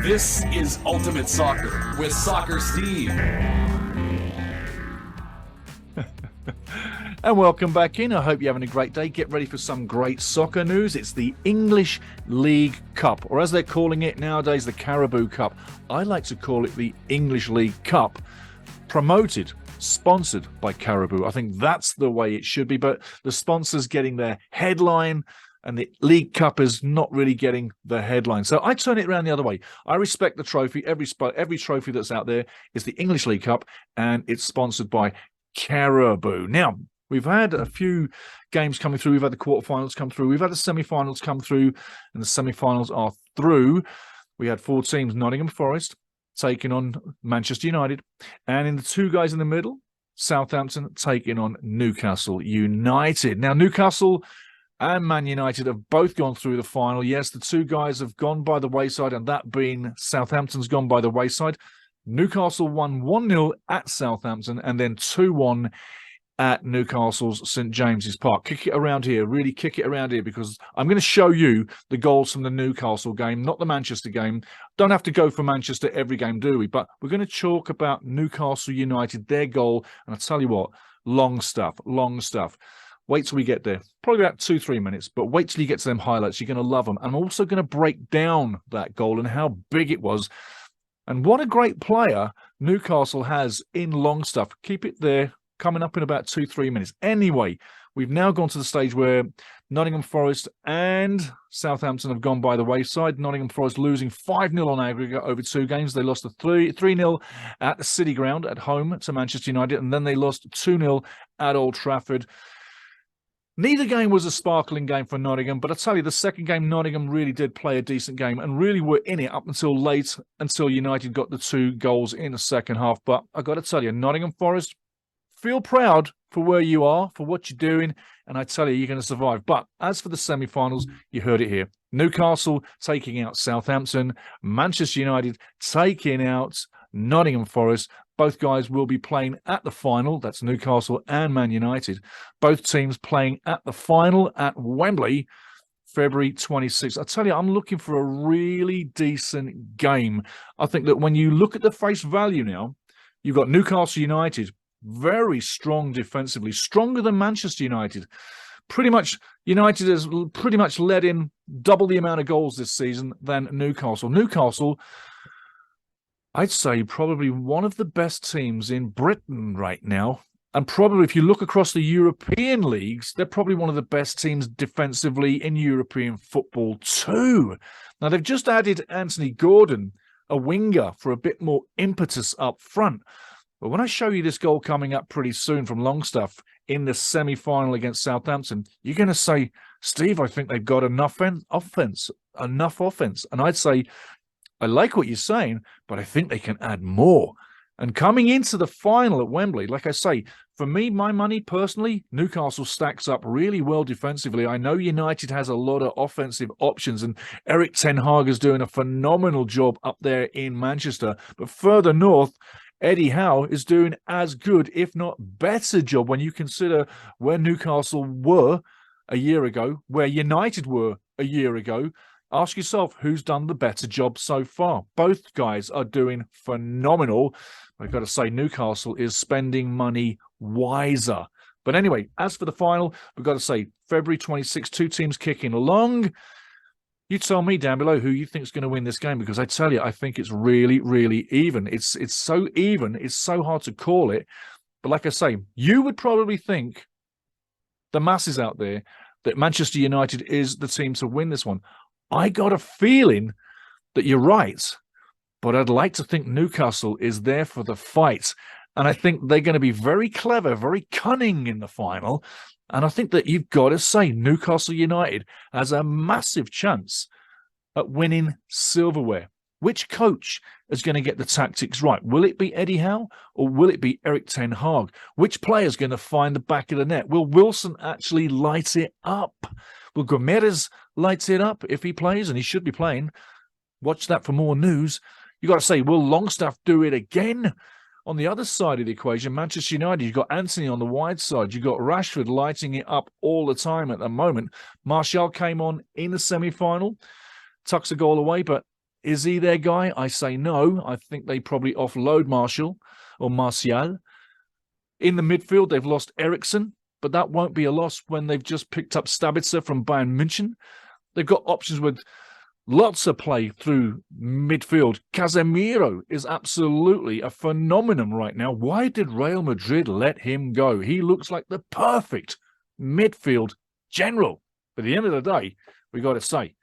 This is Ultimate Soccer with Soccer Steve. And welcome back in. I hope you're having a great day. Get ready for some great soccer news. It's the English League Cup, or as they're calling it nowadays, the Carabao Cup. I like to call it the English League Cup. Promoted, sponsored by Carabao. I think that's the way it should be, but the sponsors getting their headline and the League Cup is not really getting the headline. So I turn it around the other way. I respect the trophy. Every trophy that's out there is the English League Cup, and it's sponsored by Carabao. Now, we've had a few games coming through. We've had the quarterfinals come through. We've had the semi-finals come through, and the semi-finals are through. We had 4 teams: Nottingham Forest taking on Manchester United, and in the 2 guys in the middle, Southampton taking on Newcastle United. Now, Newcastle and Man United have both gone through the final. Yes, the 2 guys have gone by the wayside, and that being Southampton's gone by the wayside. Newcastle won 1-0 at Southampton and then 2-1 at Newcastle's St James's Park. Kick it around here, really kick it around here, because I'm going to show you the goals from the Newcastle game, not the Manchester game. Don't have to go for Manchester every game, do we? But we're going to talk about Newcastle United, their goal, and I'll tell you what, long stuff. Wait till we get there. Probably about 2-3 minutes, but wait till you get to them highlights. You're going to love them. I'm also going to break down that goal and how big it was. And what a great player Newcastle has in Longstaff. Keep it there, coming up in about 2-3 minutes. Anyway, we've now gone to the stage where Nottingham Forest and Southampton have gone by the wayside. Nottingham Forest losing 5-0 on aggregate over 2 games. They lost 3-0 at the City Ground at home to Manchester United, and then they lost 2-0 at Old Trafford. Neither game was a sparkling game for Nottingham, but I tell you, the second game, Nottingham really did play a decent game and really were in it up until late, until United got the 2 goals in the second half. But I got to tell you, Nottingham Forest, feel proud for where you are, for what you're doing, and I tell you, you're going to survive. But as for the semi-finals, you heard it here. Newcastle taking out Southampton, Manchester United taking out Nottingham Forest. Both guys will be playing at the final. That's Newcastle and Man United. Both teams playing at the final at Wembley, February 26th. I tell you, I'm looking for a really decent game. I think that when you look at the face value now, you've got Newcastle United, very strong defensively, stronger than Manchester United. Pretty much, United has pretty much let in double the amount of goals this season than Newcastle. Newcastle, I'd say, probably one of the best teams in Britain right now. And probably if you look across the European leagues, they're probably one of the best teams defensively in European football too. Now, they've just added Anthony Gordon, a winger, for a bit more impetus up front. But when I show you this goal coming up pretty soon from Longstaff in the semi-final against Southampton, you're going to say, Steve, I think they've got enough offense. And I'd say, I like what you're saying, but I think they can add more. And coming into the final at Wembley, like I say, for me, my money personally, Newcastle stacks up really well defensively. I know United has a lot of offensive options, and Erik ten Hag is doing a phenomenal job up there in Manchester. But further north, Eddie Howe is doing as good, if not better job, when you consider where Newcastle were a year ago, where United were a year ago. Ask yourself, who's done the better job so far? Both guys are doing phenomenal. I've got to say, Newcastle is spending money wiser. But anyway, as for the final, we've got to say, February 26th, 2 teams kicking along. You tell me down below who you think is going to win this game, because I tell you, I think it's really, really even. It's so even, it's so hard to call it. But like I say, you would probably think, the masses out there, that Manchester United is the team to win this one. I got a feeling that you're right, but I'd like to think Newcastle is there for the fight. And I think they're going to be very clever, very cunning in the final. And I think that you've got to say Newcastle United has a massive chance at winning silverware. Which coach is going to get the tactics right? Will it be Eddie Howe or will it be Erik ten Hag? Which player is going to find the back of the net? Will Wilson actually light it up? Will Gomez light it up if he plays? And he should be playing. Watch that for more news. You got to say, will Longstaff do it again? On the other side of the equation, Manchester United, you've got Anthony on the wide side. You've got Rashford lighting it up all the time at the moment. Martial came on in the semi-final, tucks a goal away, but Is he their guy? I say no. I think they probably offload Martial or Martial. In the midfield, they've lost Eriksson, but that won't be a loss when they've just picked up Sabitzer from Bayern München. They've got options with lots of play through midfield. Casemiro is absolutely a phenomenon right now. Why did Real Madrid let him go? He looks like the perfect midfield general. But at the end of the day, we got to say,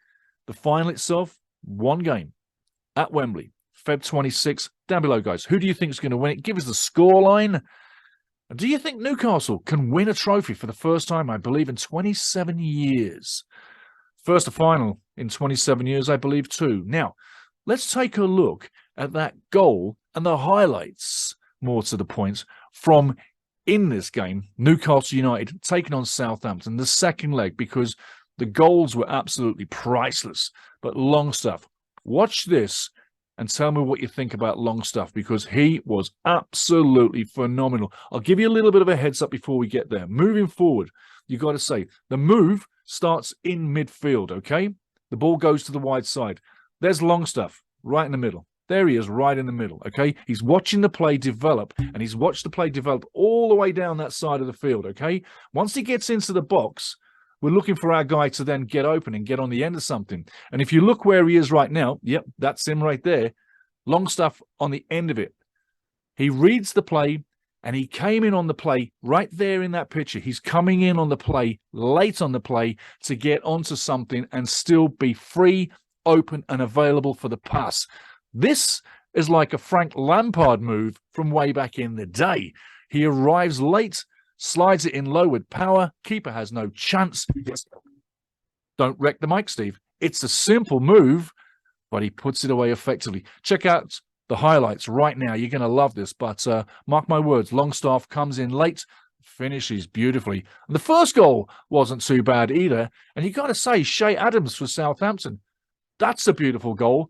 the final itself, one game at Wembley, Feb 26. Down below, guys, who do you think is going to win it? Give us the scoreline. Do you think Newcastle can win a trophy for the first time, I believe, in 27 years? First a final in 27 years, I believe, too. Now, let's take a look at that goal and the highlights, more to the point, from in this game, Newcastle United taking on Southampton, the second leg, because the goals were absolutely priceless. But Longstaff, watch this and tell me what you think about Longstaff, because he was absolutely phenomenal. I'll give you a little bit of a heads up before we get there. Moving forward, you've got to say, the move starts in midfield, okay? The ball goes to the wide side. There's Longstaff right in the middle. There he is right in the middle, okay? He's watching the play develop, and he's watched the play develop all the way down that side of the field, okay? Once he gets into the box, we're looking for our guy to then get open and get on the end of something. And if you look where he is right now, yep, that's him right there. Longstaff on the end of it. He reads the play, and he came in on the play right there in that picture. He's coming in on the play, late on the play, to get onto something and still be free, open, and available for the pass. This is like a Frank Lampard move from way back in the day. He arrives late, slides it in low with power. Keeper has no chance. Don't wreck the mic, Steve. It's a simple move, but he puts it away effectively. Check out the highlights right now. You're going to love this, but mark my words, Longstaff comes in late, finishes beautifully. And the first goal wasn't too bad either. And you got to say, Shea Adams for Southampton. That's a beautiful goal,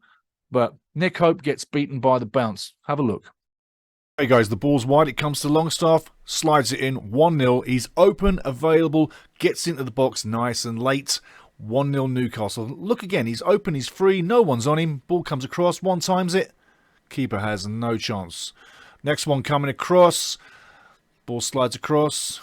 but Nick Hope gets beaten by the bounce. Have a look. Hey guys, the ball's wide. It comes to Longstaff, slides it in, 1-0. He's open, available, gets into the box nice and late. 1-0 Newcastle. Look again, he's open, he's free, no one's on him. Ball comes across, one times it. Keeper has no chance. Next one coming across. Ball slides across.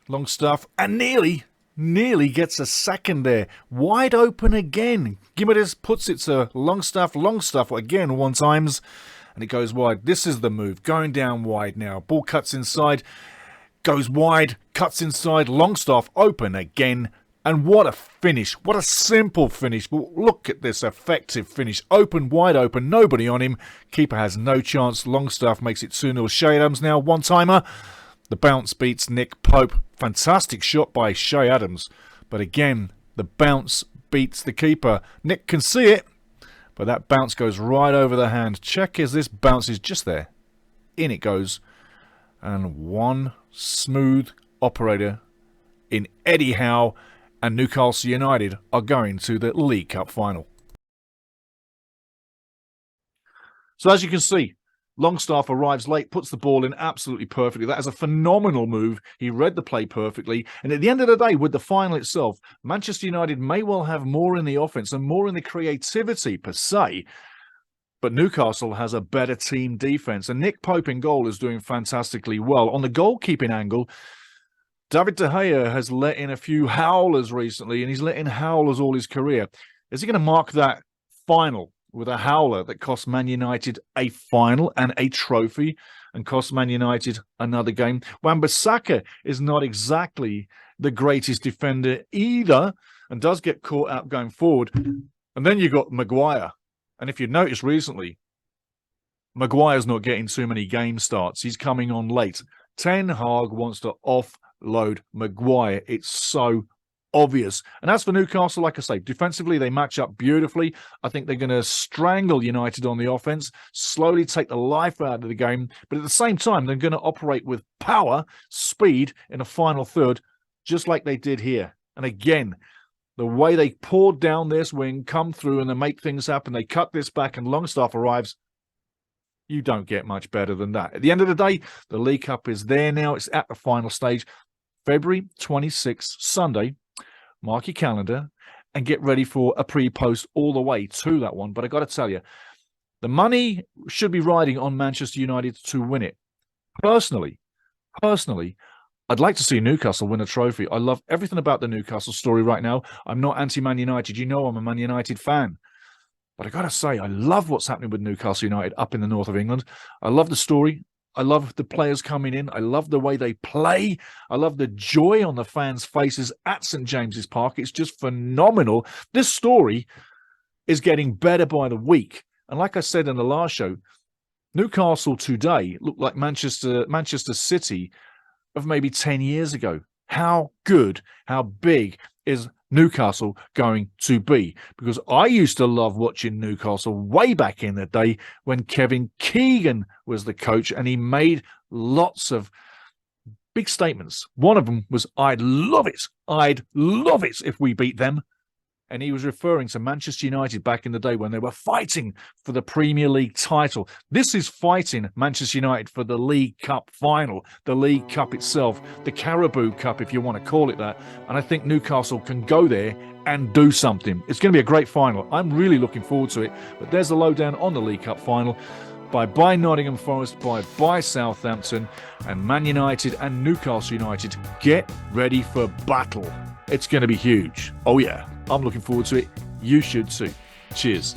Longstaff, and nearly gets a second there. Wide open again. Gimenez puts it to Longstaff. Longstaff again one times. And it goes wide. This is the move. Going down wide now. Ball cuts inside. Goes wide. Cuts inside. Longstaff open again. And what a finish. What a simple finish. But look at this effective finish. Open, wide open. Nobody on him. Keeper has no chance. Longstaff makes it 2-0. Shea Adams now. One-timer. The bounce beats Nick Pope. Fantastic shot by Shea Adams. But again, the bounce beats the keeper. Nick can see it. But that bounce goes right over the hand. Check as this bounce is just there. In it goes. And one smooth operator in Eddie Howe and Newcastle United are going to the League Cup final. So as you can see, Longstaff arrives late, puts the ball in absolutely perfectly. That is a phenomenal move. He read the play perfectly. And at the end of the day, with the final itself, Manchester United may well have more in the offense and more in the creativity per se. But Newcastle has a better team defense. And Nick Pope in goal is doing fantastically well. On the goalkeeping angle, David De Gea has let in a few howlers recently, and he's let in howlers all his career. Is he going to mark that final with a howler that cost Man United a final and a trophy and cost Man United another game? Wan-Bissaka is not exactly the greatest defender either and does get caught out going forward. And then you got Maguire. And if you noticed recently, Maguire's not getting too many game starts. He's coming on late. Ten Hag wants to offload Maguire. It's so obvious. And as for Newcastle, like I say, defensively, they match up beautifully. I think they're going to strangle United on the offense, slowly take the life out of the game. But at the same time, they're going to operate with power, speed in a final third, just like they did here. And again, the way they poured down this wing, come through and they make things happen, they cut this back and Longstaff arrives. You don't get much better than that. At the end of the day, the League Cup is there now. It's at the final stage. February 26th, Sunday. Mark your calendar. and get ready for a pre-post all the way to that one. But I got to tell you, the money should be riding on Manchester United to win it. Personally, I'd like to see Newcastle win a trophy. I love everything about the Newcastle story right now. I'm not anti-Man United. You know I'm a Man United fan. But I got to say, I love what's happening with Newcastle United up in the north of England. I love the story. I love the players coming in. I love the way they play. I love the joy on the fans' faces at St. James's Park. It's just phenomenal. This story is getting better by the week. And like I said in the last show, Newcastle today look like Manchester City of maybe 10 years ago. How good, how big is Newcastle going to be? Because I used to love watching Newcastle way back in the day when Kevin Keegan was the coach, and he made lots of big statements. One of them was, I'd love it if we beat them. And he was referring to Manchester United back in the day when they were fighting for the Premier League title. This is fighting Manchester United for the League Cup final, the League Cup itself, the Carabao Cup, if you want to call it that. And I think Newcastle can go there and do something. It's going to be a great final. I'm really looking forward to it. But there's the lowdown on the League Cup final. By Nottingham Forest, by Southampton, and Man United and Newcastle United. Get ready for battle. It's going to be huge. Oh yeah, I'm looking forward to it. You should too. Cheers.